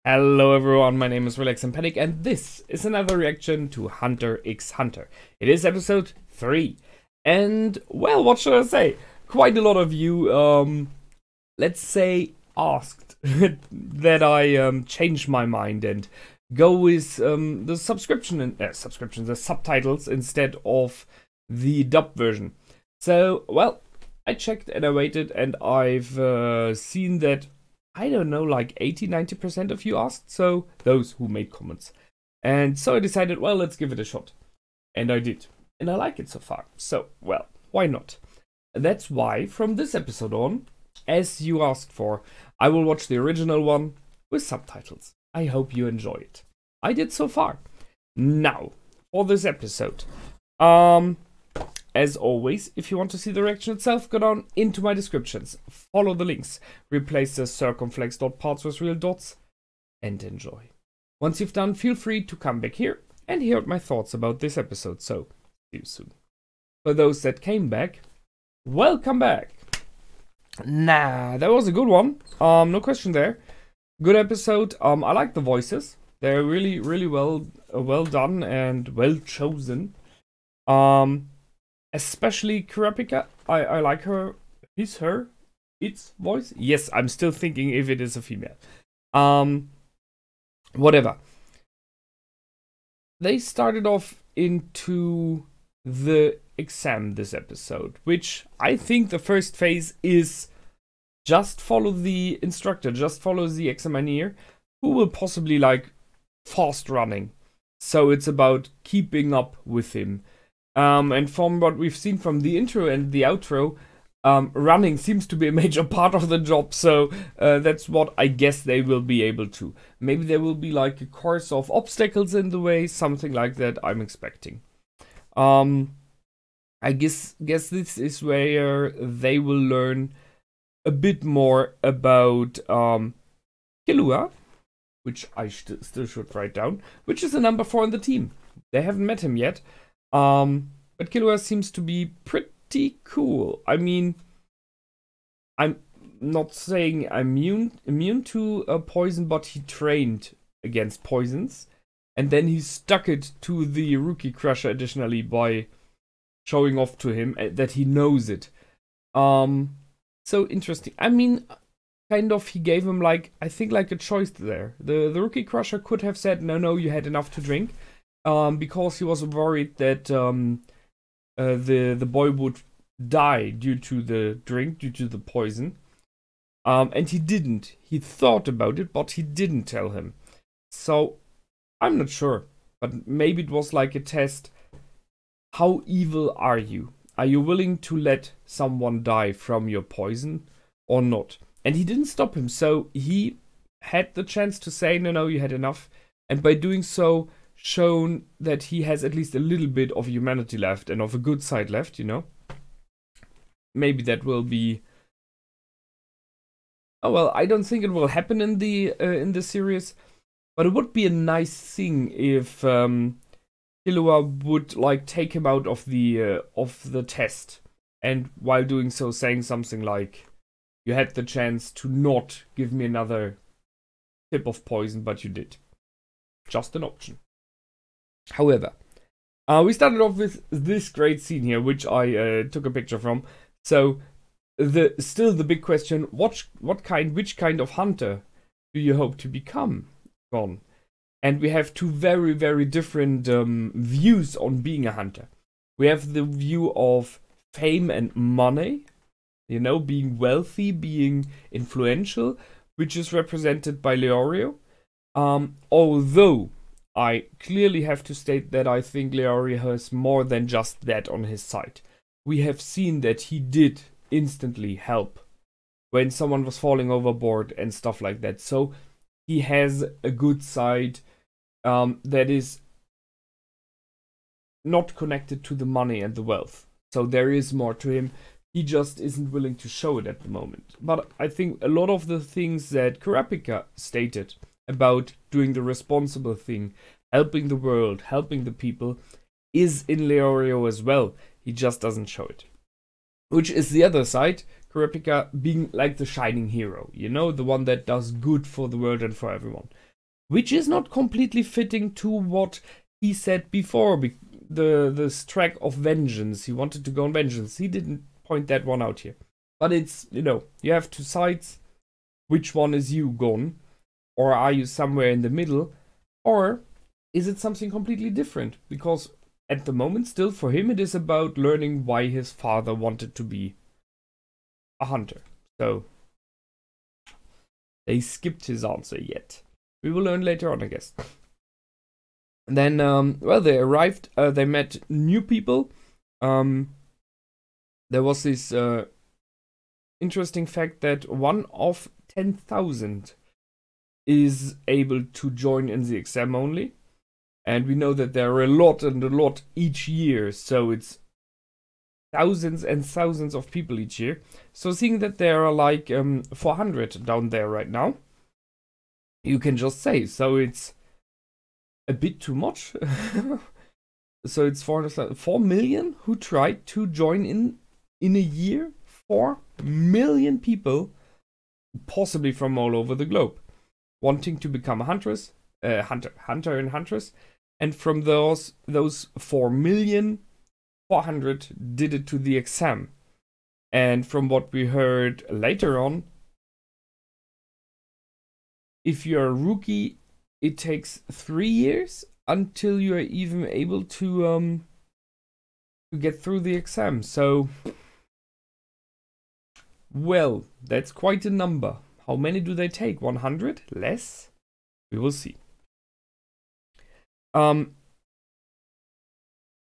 Hello everyone, my name is Relax and Panic, and this is another reaction to Hunter x Hunter. It is episode 3, and well, what should I say? Quite a lot of you, let's say, asked that I change my mind and go with the the subtitles instead of the dub version. So, well, I checked and I waited, and I've seen that I don't know, like 80-90% of you asked, so those who made comments. And so I decided, well, let's give it a shot. And I did. And I like it so far. So, well, why not? That's why, from this episode on, as you asked for, I will watch the original one with subtitles. I hope you enjoy it. I did so far. Now, for this episode. As always, if you want to see the reaction itself, go down into my descriptions, follow the links, replace the circumflex dot parts with real dots, and enjoy. Once you've done, feel free to come back here and hear my thoughts about this episode, so see you soon. For those that came back, welcome back! Nah, that was a good one, no question there. Good episode, I like the voices, they're really well done and well chosen. Especially Kurapika, I like her, its voice. Yes, I'm still thinking if it is a female. Whatever. They started off into the exam this episode, which I think the first phase is just follow the instructor, just follow the examiner, who will possibly like fast running. So it's about keeping up with him. And from what we've seen from the intro and the outro, running seems to be a major part of the job, so that's what I guess they will be able to. Maybe there will be like a course of obstacles in the way, something like that I'm expecting. I guess this is where they will learn a bit more about Killua, which I still should write down, which is the number 4 on the team. They haven't met him yet. But Killua seems to be pretty cool. I mean, I'm not saying I'm immune to poison, but he trained against poisons. And then he stuck it to the Rookie Crusher additionally by showing off to him that he knows it. So interesting. I mean, kind of he gave him like, I think like a choice there. The Rookie Crusher could have said, no, you had enough to drink. Because he was worried that the boy would die due to the drink, due to the poison. And he didn't. He thought about it, but he didn't tell him. So, I'm not sure. But maybe it was like a test. How evil are you? Are you willing to let someone die from your poison or not? And he didn't stop him. So, he had the chance to say, no, you had enough. And by doing so, shown that he has at least a little bit of humanity left and of a good side left, you know. Maybe that will be. Oh well, I don't think it will happen in the series, but it would be a nice thing if Killua would like take him out of the test, and while doing so, saying something like, "You had the chance to not give me another tip of poison, but you did. Just an option." However, we started off with this great scene here, which I took a picture from. So, still the big question: which kind of hunter do you hope to become, Gon? And we have two very different views on being a hunter. We have the view of fame and money, you know, being wealthy, being influential, which is represented by Leorio. Although I clearly have to state that I think Leorio has more than just that on his side. We have seen that he did instantly help when someone was falling overboard and stuff like that. So he has a good side that is not connected to the money and the wealth. So there is more to him. He just isn't willing to show it at the moment. But I think a lot of the things that Kurapika stated about doing the responsible thing, helping the world, helping the people, is in Leorio as well. He just doesn't show it. Which is the other side, Kurapika being like the shining hero, you know, the one that does good for the world and for everyone. which is not completely fitting to what he said before. This track of vengeance, he wanted to go on vengeance. He didn't point that one out here. But it's, you have two sides. Which one is you gone? Or are you somewhere in the middle? Or is it something completely different? Because at the moment, still for him, it is about learning why his father wanted to be a hunter. So they skipped his answer yet. We will learn later on, I guess. And then, they arrived. They met new people. There was this interesting fact that 1 of 10,000 is able to join in the exam only. And we know that there are a lot and a lot each year. So it's thousands and thousands of people each year. So seeing that there are like 400 down there right now, you can just say, so it's a bit too much. So it's 4 million who tried to join in a year. 4 million people, possibly from all over the globe, wanting to become a hunter and huntress. And from those 4,400,000 did it to the exam. And from what we heard later on, if you're a rookie, it takes 3 years until you're even able to get through the exam. So, well, that's quite a number. How many do they take? 100? Less? We will see.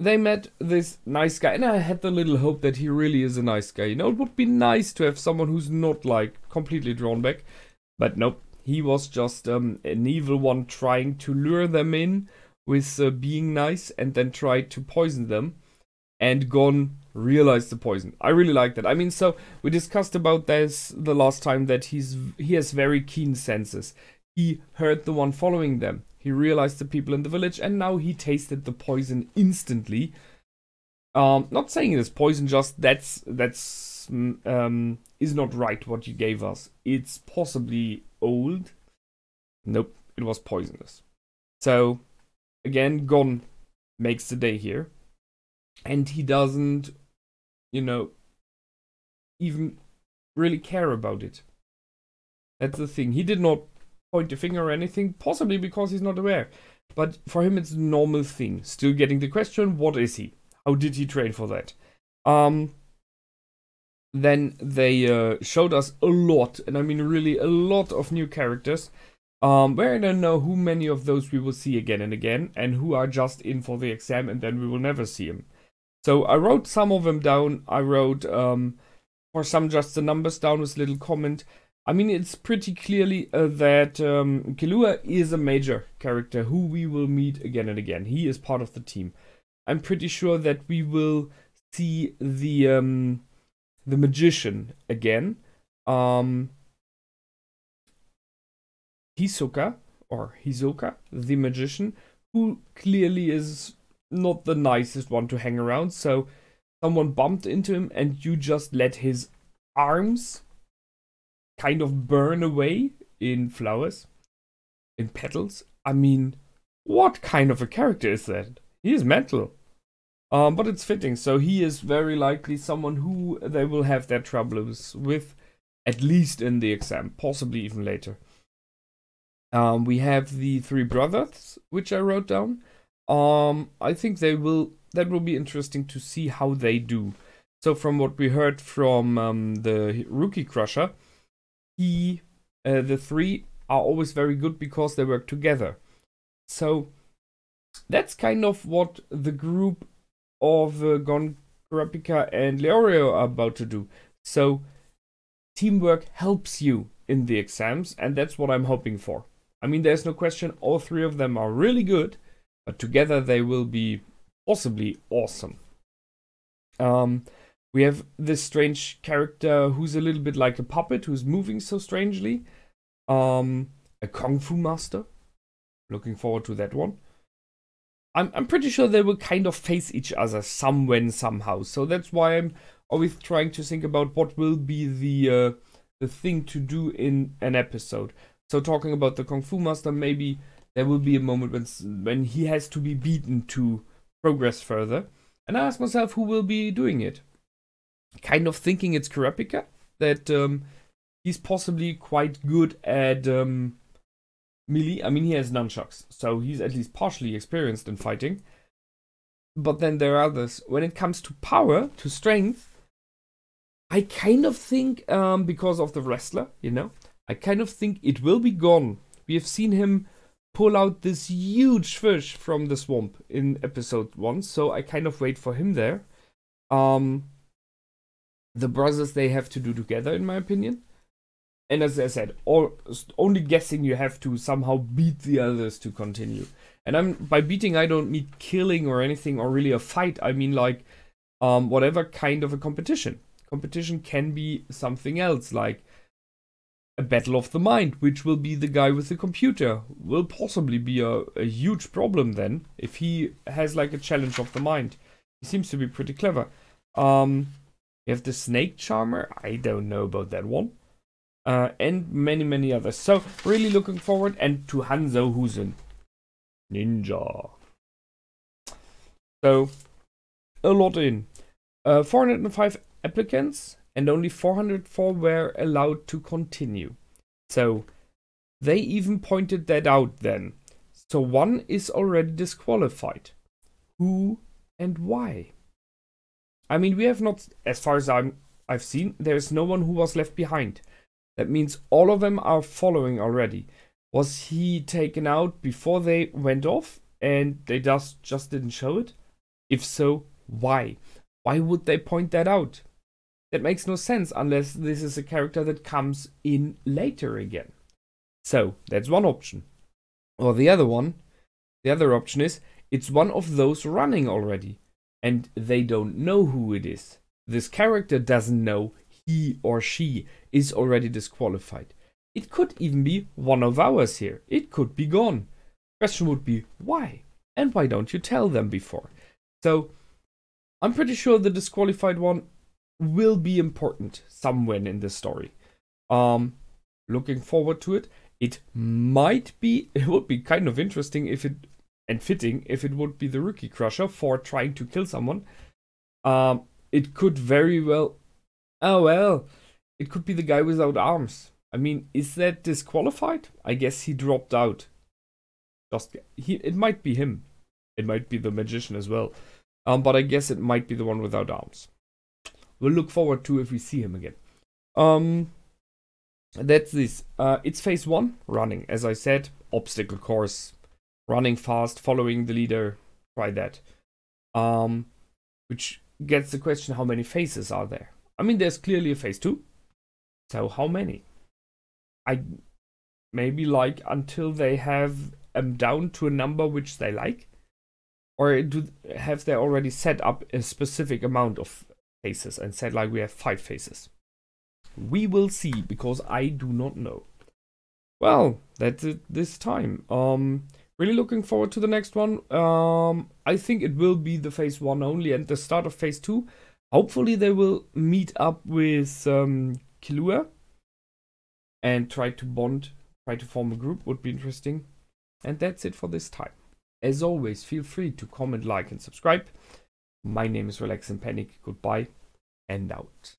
They met this nice guy, and I had the little hope that he really is a nice guy. It would be nice to have someone who's not like completely drawn back, but nope. He was just an evil one trying to lure them in with being nice and then try to poison them. And Gon realized the poison. I really like that. I mean, so we discussed about this the last time that he has very keen senses. He heard the one following them. He realized the people in the village, and now he tasted the poison instantly. Not saying it is poison, just that's is not right what you gave us. It's possibly old. Nope, it was poisonous. So again, Gon makes the day here, and he doesn't, even really care about it. That's the thing. He did not point a finger or anything, possibly because he's not aware. But for him, it's a normal thing. Still getting the question, what is he? How did he train for that? Then they showed us a lot, and I mean really a lot of new characters, where I don't know who many of those we will see again and again, and who are just in for the exam and then we will never see them. So I wrote some of them down. I wrote for some just the numbers down with a little comment. I mean, it's pretty clearly that Killua is a major character who we will meet again and again. He is part of the team. I'm pretty sure that we will see the magician again. Hisoka, the magician, who clearly is not the nicest one to hang around. So someone bumped into him and you just let his arms kind of burn away in flowers, in petals. I mean, what kind of a character is that? He is mental. But it's fitting. So he is very likely someone who they will have their troubles with, at least in the exam, possibly even later. We have the 3 brothers, which I wrote down. I think that will be interesting to see how they do. So from what we heard from the Rookie Crusher, the 3 are always very good because they work together. So that's kind of what the group of Gon, Kurapika and Leorio are about to do. So teamwork helps you in the exams, and that's what I'm hoping for. I mean, there's no question all 3 of them are really good, but together they will be possibly awesome. We have this strange character who's a little bit like a puppet, who's moving so strangely. A Kung Fu master. Looking forward to that one. I'm pretty sure they will kind of face each other somewhen, somehow. So that's why I'm always trying to think about what will be the thing to do in an episode. So talking about the Kung Fu Master, maybe there will be a moment when he has to be beaten to progress further. And I ask myself, who will be doing it? Kind of thinking it's Kurapika, that he's possibly quite good at melee. I mean, he has nunchucks, so he's at least partially experienced in fighting. But then there are others. When it comes to power, to strength, I kind of think, because of the wrestler, you know, I kind of think it will be Gon. We have seen him pull out this huge fish from the swamp in episode 1, so I kind of wait for him there. The brothers, they have to do together, in my opinion. And as I said, only guessing, you have to somehow beat the others to continue. And by beating, I don't mean killing or anything, or really a fight. I mean like whatever kind of a competition. Competition can be something else, like a battle of the mind, which will be the guy with the computer. Will possibly be a huge problem then, if he has like a challenge of the mind. He seems to be pretty clever. You have the snake charmer. I don't know about that one. And many others. So really looking forward, and to Hanzo, who's a ninja. So a lot in. 405 applicants, and only 404 were allowed to continue. So they even pointed that out then. So one is already disqualified. Who and why? I mean, we have not, as far as I've seen, there's no one who was left behind. That means all of them are following already. Was he taken out before they went off and they just didn't show it? If so, why? Why would they point that out? That makes no sense unless this is a character that comes in later again. So that's one option. Or the other option is, it's one of those running already, and they don't know who it is. This character doesn't know he or she is already disqualified. It could even be one of ours here. It could be Gon. Question would be, why? And why don't you tell them before? So I'm pretty sure the disqualified one will be important somewhere in this story. Looking forward to it. It would be kind of interesting if it, and fitting, if it would be the Rookie Crusher for trying to kill someone. It could very well, it could be the guy without arms. I mean, is that disqualified? I guess he dropped out. It might be him. It might be the magician as well. But I guess it might be the one without arms. We'll look forward to if we see him again. That's this. It's phase 1, running. As I said, obstacle course, running fast, following the leader. Try that. Which gets the question, how many phases are there? I mean, there's clearly a phase 2. So how many? Maybe like until they have down to a number which they like? Or have they already set up a specific amount of phases and said like we have 5 phases? We will see, because I do not know. Well, that's it this time. Really looking forward to the next one. I think it will be the phase 1 only and the start of phase 2. Hopefully they will meet up with Killua and try to bond, try to form a group. Would be interesting. And that's it for this time. As always, feel free to comment, like, and subscribe. My name is Relax and Panic. Goodbye and out.